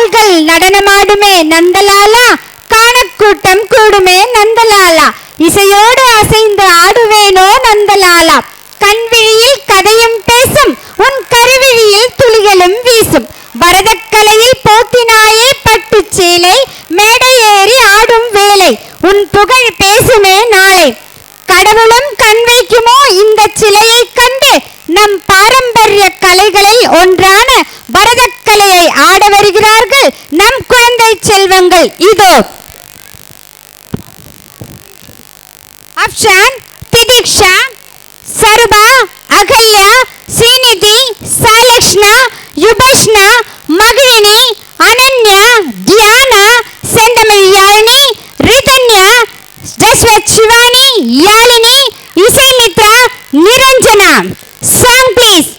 கால்கள் நடனமாடுமே நந்தலாலா, காணக்கூட்டம் கூடுமே நந்தலாலா, இசையோடு அசைந்து ஆடுவேனோ நந்தலாலா, கண்விழியில் கதையும் பேசும் உன் கருவிழியில் துளிகளும் வீசும், பரதக்கலையில் போத்தினாயே பட்டு சேலை, மேடை ஏறி ஆடும் வேலை உன் புகழ் பேசுமே நாளை, கடவுளும் கண் வைக்குமோ இந்த சிலையை கண்டு, நம் பாரம்பரிய கலைகளில் ஒன்றான பரதக்கலையை ஆட வருகிறார்கள் நம் குழந்தை செல்வங்கள். இதோ அப்ஷான், திதிக்ஷா, சருபா, அகல்யா, ஸ்ரீநிதி, சாலக்ஷ்ணா, யுபஷ்ணா, மகிழினி, அனன்யா, தியானா, செந்தமிழ் யாழினி, ரிதன்யா, ஜஸ்வத் சிவானி, யாழினி, இசை மித்ரா, நிரஞ்சனா. Song please.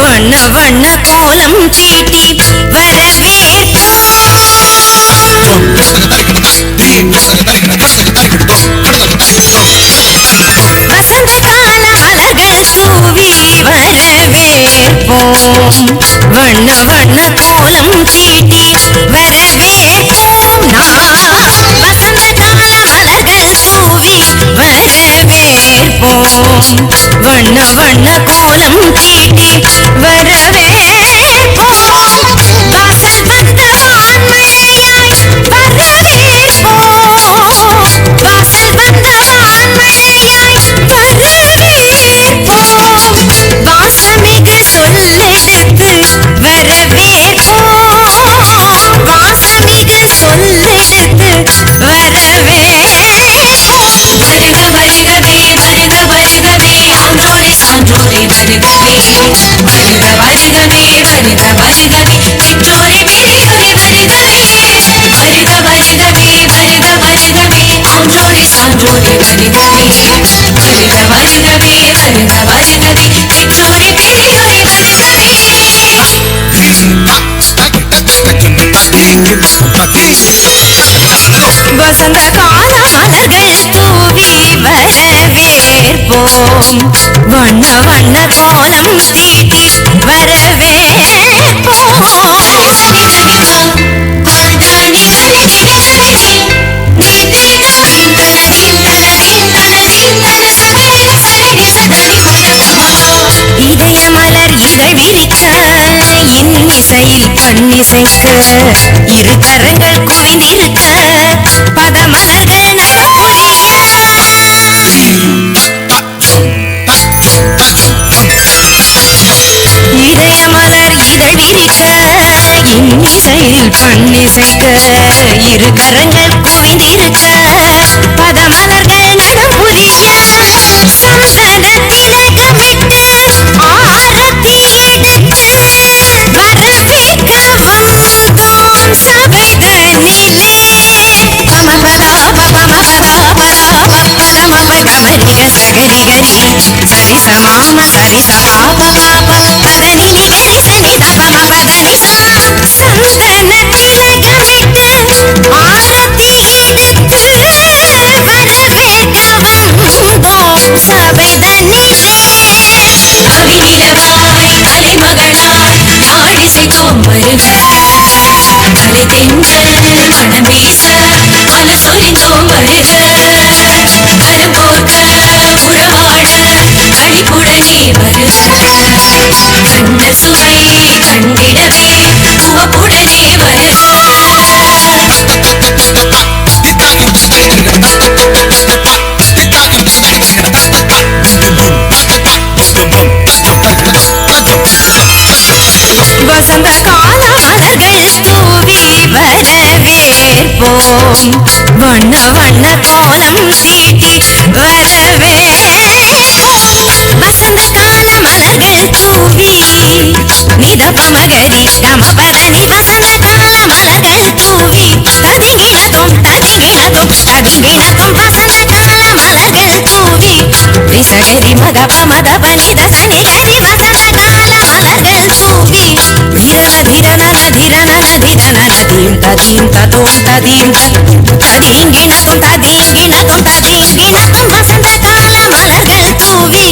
வண்ண வண்ண கோலம் தீட்டி வரவேற்போம். வசந்த கால மலர்கள் தூவி வரவேற்போம். வண்ண வண்ண கோலம் தீட்டி வரவேற்போம். வசந்த கால மலர்கள் தூவி வரவேற்போம். வண்ண வண்ண கோலம் தீட்டி வரவேற்போம். வாசல் வந்த வான்மழையாய் வரவேற்போம். வாசல் வந்த வான்மழையாய் வரவேற்போம். வாசமிகு சொல்லெடுத்து வரவேற்போம். வாசமிகு சொல்லெடுத்து வரவேற்போம். வருக வருகவே வருக வருகவே ஆன்றோரே சான்றோரே வருகவே. வருக வருகவே வருக வருகவே பெற்றோரே பெரியோரே வருகவே. வருக வருகவே வருக வருகவே ஆன்றோரே சான்றோரே வருகவே. வருக வருகவே வருக வருகவே பெற்றோரே பெரியோரே வருகவே. வசந்த கால மலர்கள் தூவி வரவேற்போம். வண்ண வண்ண கோலம் தீட்டி வரவேற்போம். இதய மலர் இதழ் விரிக்க இன்னிசையில் பண்ணிசைக்க இரு கரங்கள் குவிந்திருக்க பதமலர்கள் நடப்புரிய. இதய மலர் இதழ் விரிக்க இன்னிசையில் பண்ணிசைக்க இரு கரங்கள் குவிந்திருக்க பதமலர்கள் நடப்புரிய. சந்தன திலகமிட்டு ஆரத்தி எடுத்து வரவேற்க வந்தோம் சபைதனிலே. பமபதா பமபதா பதா பதமபகமரிக சகரிகரி சரிசமாம சரிசபாப பாப பதனினி கரிசனி தபமபதனிசா. சந்தன திலகமிட்டு ஆரத்தி எடுத்து வரவேற்க வந்தோம் சபைதனிலே. கவிநிலவாய் கலைமகளாய் நாடிசைத்தோம் வருக. கலை தென்றல் மனம் வீச மலர் சொரிந்தோம் வருக. கரம் கோர்க்க உறவாட களிப்புடனே வருக. கண்ட சுவை கண்டிடவே உவப்புடனே வருக. வண்ண வண்ண கோலம் தீட்டி வரவேற்போம் வசந்த கால மலர்கள் தூவி நிதபமகரி கமபதனி வசந்த கால மலர்கள் தூவி ததிங்கிணதும் ததிங்கிணதும் ததிங்கிணதும் வசந்த கால மலர்கள் தூவி ரிசகரி மதப மதப நிதசனி கரி வசந்த கால மலர்கள் தூவி ಧಿರನ ಧಿರನನ ಧಿರನನ ಧಿರನನ ದೀಂ ತದೀಂ ತದೋಂ ತದೀಂ ತದೀಂಗಿಣದುಂ ತದೀಂಗಿಣದುಂ ತದೀಂಗಿಣದುಂ ವಸಂತ ಕಾಲ ಮಲர்கள் தூவி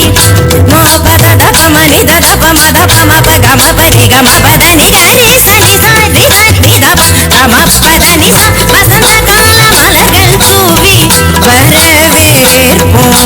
மா பத தப மணி தப மத பம பகம பரி கம பத நிகரி சனி சரி சரி தப கம பத நிச வசந்த கால மலர்கள் தூவி வரவேற்போம்